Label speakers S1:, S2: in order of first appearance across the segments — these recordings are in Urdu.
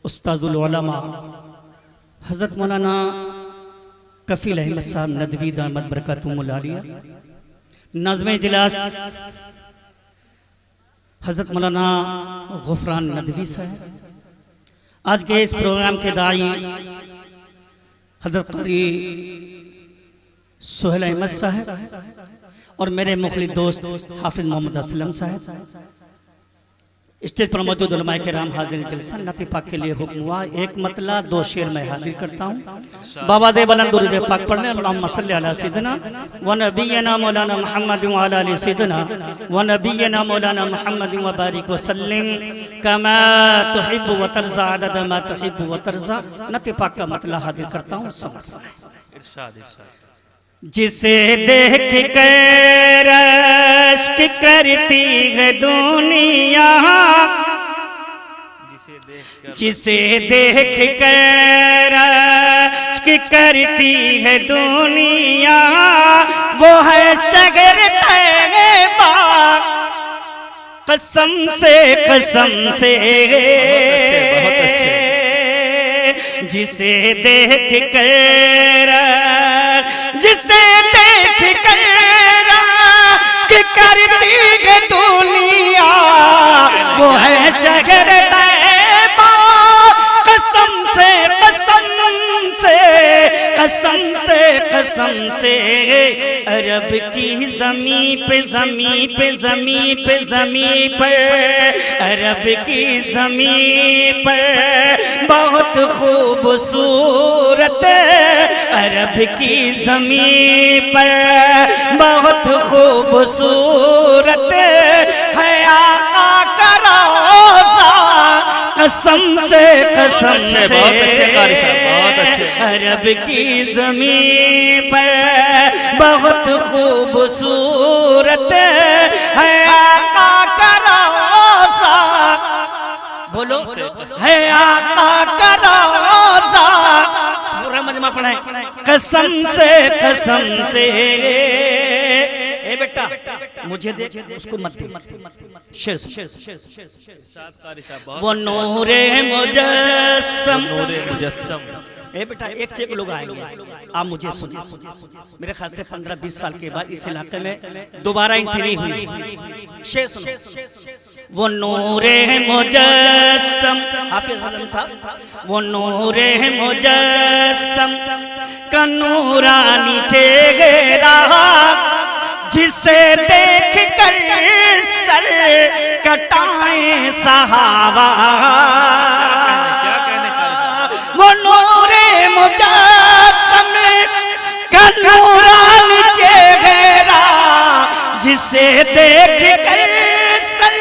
S1: استاد العلماء حضرت مولانا کفیل احمد صاحب ندوی دامت برکاتہم العالیہ، ناظم اجلاس حضرت مولانا غفران ندوی صاحب، آج کے اس پروگرام کے داعی حضرت قاری سہیل احمد صاحب اور میرے مخلص دوست حافظ محمد اسلم صاحب، اسٹیج پر موجود علماء کرام حاضرین جلسہ، نعت پاک کے لیے حکم ہوا، ایک مطلع دو شعر میں حاضر کرتا ہوں۔ بابا دے بلند درود پاک پڑھنے، اللہم صلی علی سیدنا و نبینا مولانا محمد و علی سیدنا و نبینا مولانا محمد و بارک وسلم کما تحب و ترضى عدد ما تحب و ترضى۔ نعت پاک کا مطلع حاضر کرتا ہوں، سمجھ جسے دیکھ کر عشق کرتی ہے دنیا، جسے دیکھ کر عشق کرتی ہے دنیا، وہ ہے شہر طیبہ قسم سے جسے دیکھ کر عشق کرتی ہے دنیا، وہ ہے شہر طیبہ قسم سے عرب کی زمین پہ عرب کی زمین پر بہت خوبصورت، عرب کی زمین پر بہت خوبصورت ہے آقا کا روضہ قسم سے عرب کی زمین پر بہت خوبصورت ہے آقا کا روضہ، بولو ہے آقا کا روضہ، مجمع پڑھائیں، قسم سے اے بیٹا مجھے دیکھ، اس کو مت دیکھ، شیر وہ نور مجسم، اے بیٹا ایک سے ایک لوگ آئیں گے، آپ مجھے سنیں، میرے خیال سے 15-20 سال کے بعد اس علاقے میں دوبارہ انٹری ہوئی، شیر سنو، وہ نور مجسم، حافظ حضرت صاحب، وہ نور مجسم کا نورانی چہرہ، جسے دیکھ کر سر کٹائیں صحابہ، وہ نور مجسم کا نورانی چہرہ، جسے دیکھ کر سر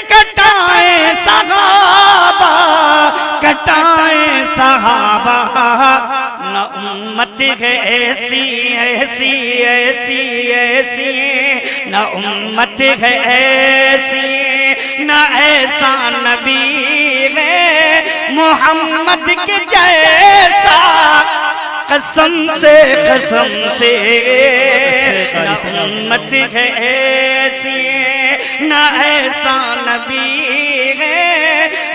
S1: کٹائیں صحابہ، نہ امت ہے ایسی نہ امت ہے ایسی، نہ ایسا نبی ہے محمد کے جیسا قسم سے نہ امت ہے ایسی، نہ ایسا نبی ہے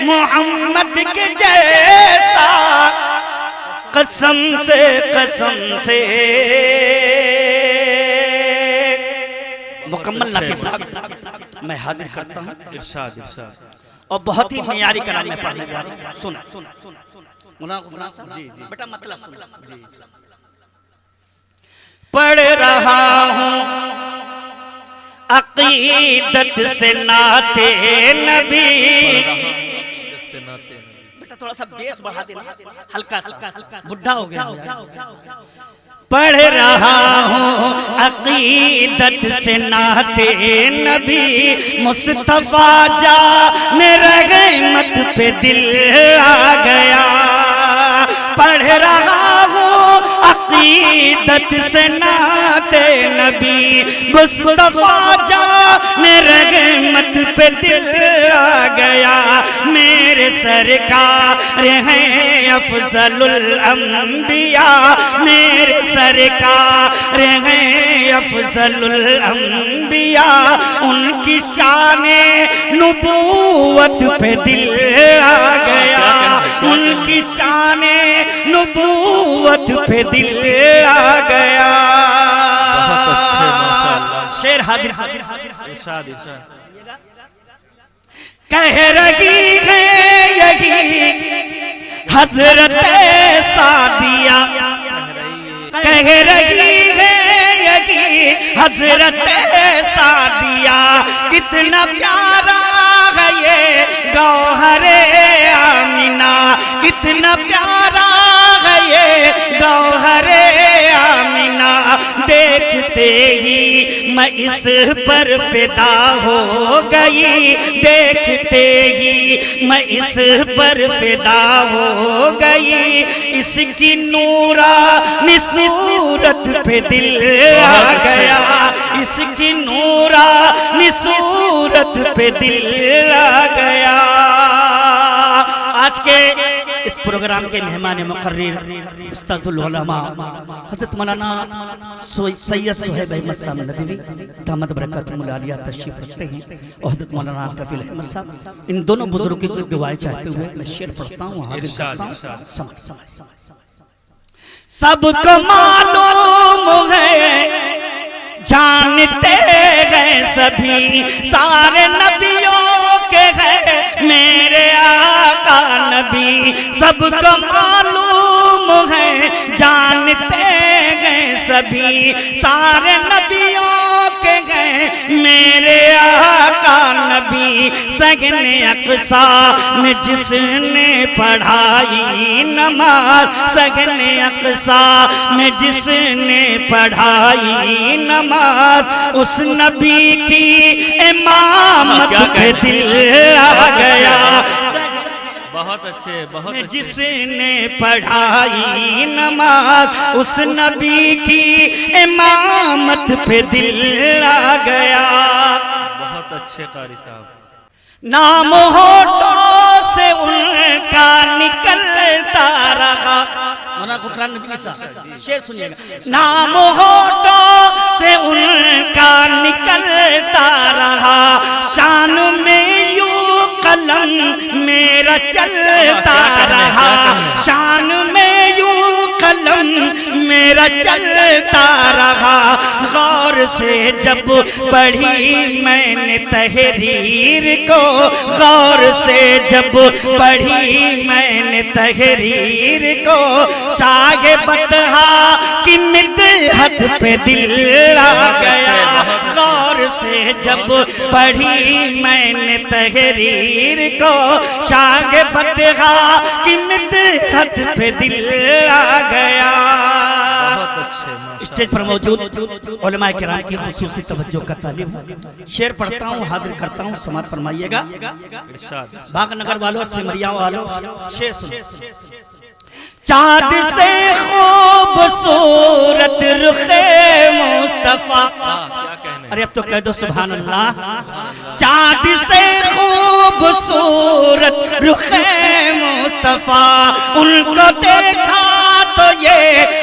S1: محمد کے جیسا قسم سے مکمل نعت پاک میں حاضر کرتا ہوں، اور بہت ہی معیاری کلام میں پڑھنے جا رہا ہوں، سنیں مولانا غفران صاحب بیٹا مطلب سنیں، پڑھ رہا ہوں عقیدت سے نعت نبی، بیٹا تھوڑا سا بیس بڑھا دینا، ہلکا سا، بڑھا ہو گیا، پڑھ رہا ہوں عقیدت سے نعت نبی، مصطفیٰ جان رحمت پہ دل آ گیا، پڑھ رہا ہوں عقیدت سے نعت نبی، مصطفیٰ جان رحمت پہ دل آ گیا، میرے سرکار ہیں افضل الانبیاء، میرے سرکار ہیں افضل الانبیاء، ان کی شان نبوت پہ دل آ گیا، شان نبوت پہ دل آ گیا.
S2: بہت اچھے ماشاءاللہ.
S1: شعر حاضر
S2: ارشاد ارشاد.
S1: کہہ رہی ہے یہی حضرت سعدیہ، کہہ رہی ہے یہی حضرت سعدیہ، کتنا پیارا ہے یہ گوہر آمنہ، کتنا پیارا ہے یہ گوہر آمنہ. دیکھتے ہی میں اس پر فدا ہو گئی، دیکھتے ہی میں اس پر فدا ہو گئی. اس کی نورانی صورت پہ دل آ گیا، اس کی نورانی صورت پہ دل آ گیا. آج کے اس پروگرام کے مہمان مقرر استاذ العلماء حضرت مولانا سید صہیب احمد صاحب ندوی دامت برکاتہم العالیہ تشریف رکھتے ہیں، اور حضرت مولانا کفیل احمد صاحب. ان دونوں بزرگوں کی دعائیں چاہتے ہوئے میں شعر پڑھتا ہوں، حاضر کرتا ہوں. سمجھ سب کو معلوم ہے، جانتے ہیں سبھی، سارے نبیوں کے ہیں میرے آقا نبی. سب کو معلوم ہے، جانتے ہیں سبھی، سارے نبیوں کے ہیں میرے آقا نبی. سگن اقصیٰ میں جس نے پڑھائی نماز، سگن اقصیٰ میں جس نے پڑھائی نماز، اس نبی کی امامت پہ دل آ گیا.
S2: بہت اچھے بہت اچھے.
S1: جس نے پڑھائی نماز، اس نبی کی امامت پہ دل آ گیا.
S2: بہت اچھے قاری صاحب.
S1: نام ہوٹوں سے ان کا نکلتا رہا. مولانا غفران ندوی صاحب شعر سنیے گا. نام ہوٹوں سے ان کا نکلتا رہا، شان میں یوں قلم میرا چلتا رہا، شان میں یوں قلم میرا چلتا رہا. غور سے جب پڑھی میں نے تحریر کو، غور سے جب پڑھی میں نے تحریر کو، شاہ بطحا کی مدحت پہ دل آ گیا. غور سے جب پڑھی میں نے تحریر کو، شاہ بطحا کی مدحت پہ دل آ گیا.
S2: بہت اچھے.
S1: اسٹیج پر موجود علماء کرام کی خصوصی توجہ کا طالب ہوں. شعر پڑھتا ہوں، حاضر کرتا ہوں، سماعت فرمائیے گا. باغ نگر والوں، سمریا والوں، شعر سنو. چاند سے خوبصورت رخ مصطفیٰ، ارے اب تو کہہ دو سبحان اللہ. چاند سے خوبصورت رخ مصطفیٰ، ان کو دیکھا تو یہ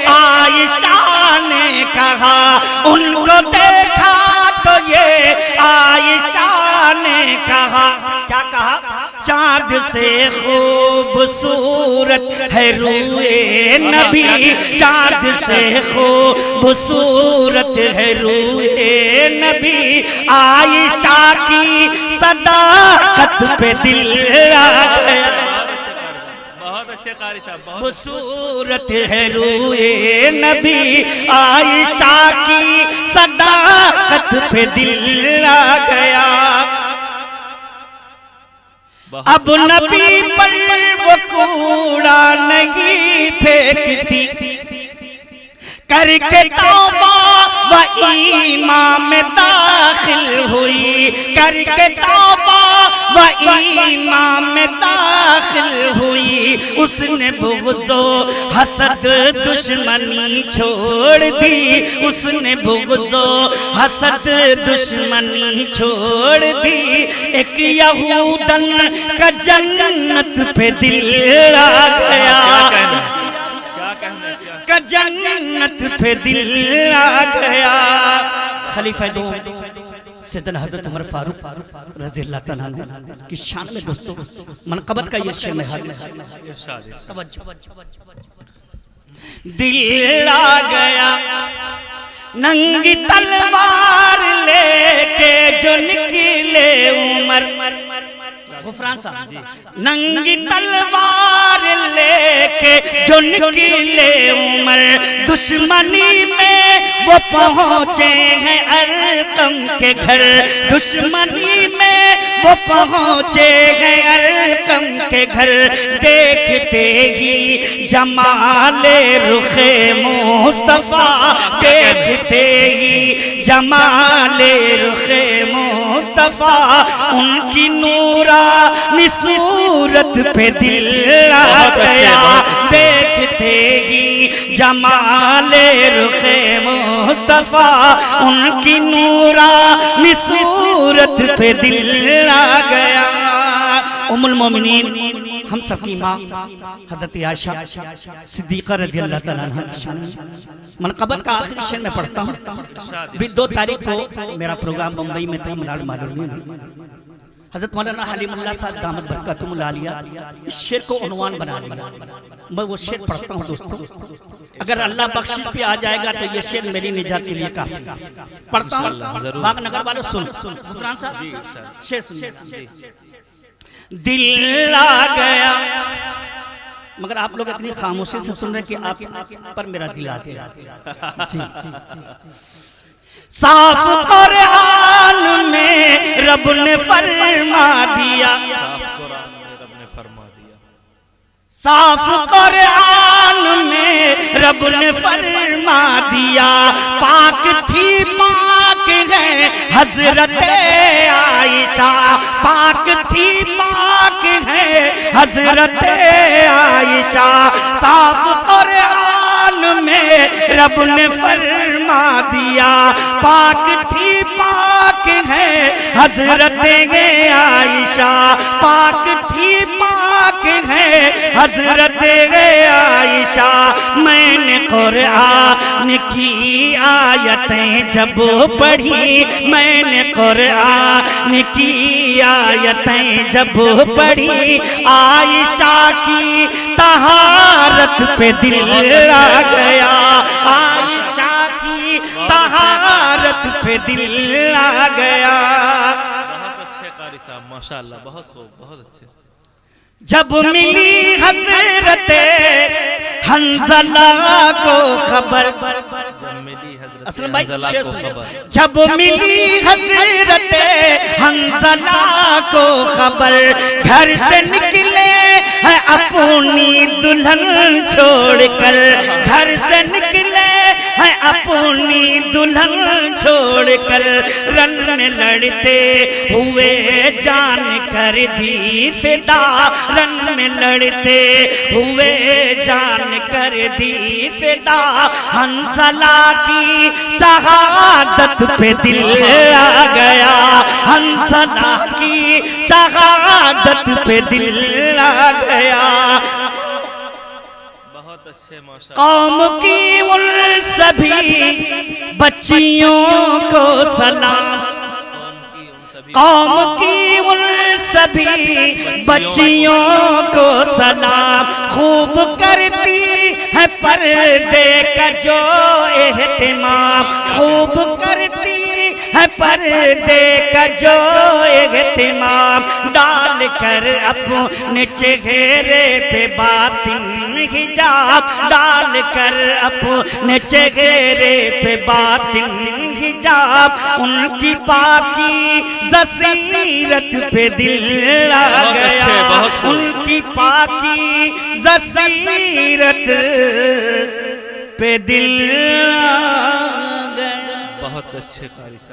S1: عائشہ نے کہا، ان کو دیکھا تو یہ عائشہ نے کہا. کیا کہا؟ چاند سے خوبصورت ہے روئے نبی، چاند سے خوبصورت ہے روئے نبی. عائشہ کی صداقت پہ دل آ گیا. خوبصورت ہے روئے نبی، عائشہ کی صداقت پہ دل آ گیا. اب نبی پر وہ کوڑا نہیں پھینکتی، کر کے توبہ و ایمان میں داخل ہوئی، کر کے توبہ و ایمان میں داخل ہوئی. اس نے بغض و حسد دشمنی چھوڑ دی، اس نے بغض و حسد دشمنی چھوڑ دی. ایک یہودن کا جنت پہ دل آ گیا، کا جنت پہ دل آ گیا. خلیفہ دوم سیدنا حضرت عمر فاروق رضی اللہ تعالیٰ عنہ کی شان میں دوستوں منقبت کا یہ شعر میں حاضر
S2: ارشاد
S1: توجہ دل آ گیا ننگی تلوار لے کے جو نکلے عمر غفران صاحب ننگی تلوار لے کے جو نکلے عمر دشمنی میں وہ پہنچے ہیں ارقم کے گھر دشمنی میں وہ پہنچے ہیں ارقم کے گھر دیکھتے ہی جمال رخ مصطفیٰ دیکھتے ہی جمال رخ مصطفیٰ ان کی نورانی صورت پہ دل آ گیا دیکھتے ہی جمال رخ مصطفیٰ ان کی نورانی صورت پہ دل آ گیا ام المومنین ہم سب کی ماں حضرت عائشہ صدیقہ رضی اللہ تعالیٰ عنہ کی شان منقبت کا آخری شعر میں پڑھتا ہوں 2 تاریخ کو میرا پروگرام بمبئی میں تھا ملال معلومی میں حضرت مولانا حلیم اللہ صاحب دامت برکاتہم العالیہ اس شعر کو عنوان بنا لیا میں وہ شعر پڑھتا ہوں دوستوں اگر اللہ بخشش پہ آ جائے گا تو یہ شعر میری نجات کے لیے کافی پڑھتا ہوں باغ نگر والوں سن غفران صاحب شعر سنیے دل آ گیا مگر آپ لوگ اتنی خاموشی سے سن رہے کہ آپ پر میرا دل آ گیا صاف قرآن میں رب نے فرما دیا صاف قرآن میں رب نے فرما دیا پاک تھی پاک ہے حضرت عائشہ پاک تھی پاک ہے حضرت عائشہ صاف قرآن میں رب نے فرما دیا پاک تھی پاک ہے حضرت عائشہ پاک تھی پاک ہے حضرت عائشہ میں نے قرآن کی آیتیں جب پڑھی میں نے قرآن کی آیتیں جب پڑھی عائشہ کی طہارت پہ دل آ گیا عائشہ کی طہارت پہ دل آ گیا
S2: بہت اچھے قاری صاحب ماشاءاللہ بہت خوب بہت اچھے
S1: جب ملی حضرت حنزلہ کو خبر اصل بھائی جب ملی حضرت حنزلہ کو خبر گھر سے نکلے ہیں اپنی دلہن چھوڑ کر گھر سے نکلے ہیں اپنی دلہن چھوڑ کر رن میں لڑتے ہوئے جان کر دی فدا رن میں لڑتے ہوئے جان کر دی فدا حنزلہ کی شہادت پہ دل آ گیا حنزلہ کی شہادت پہ دل آ گیا
S2: بہت اچھے ماشاءاللہ
S1: قوم کی ان سبھی بچیوں کو سلام قوم کی ان سبھی بچیوں کو سلام خوب کرتی ہے پردے کا جو اہتمام خوب کرتی ہے پردے کا جو اہتمام ڈال کر اپنے چہرے پہ باطن حجاب ڈال کر اپنے چہرے پہ باطن حجاب ان کی پاکی زسیرت پہ دل آ گیا ان کی پاکی زسیرت پہ دل آ گیا
S2: بہت اچھے قاری صاحب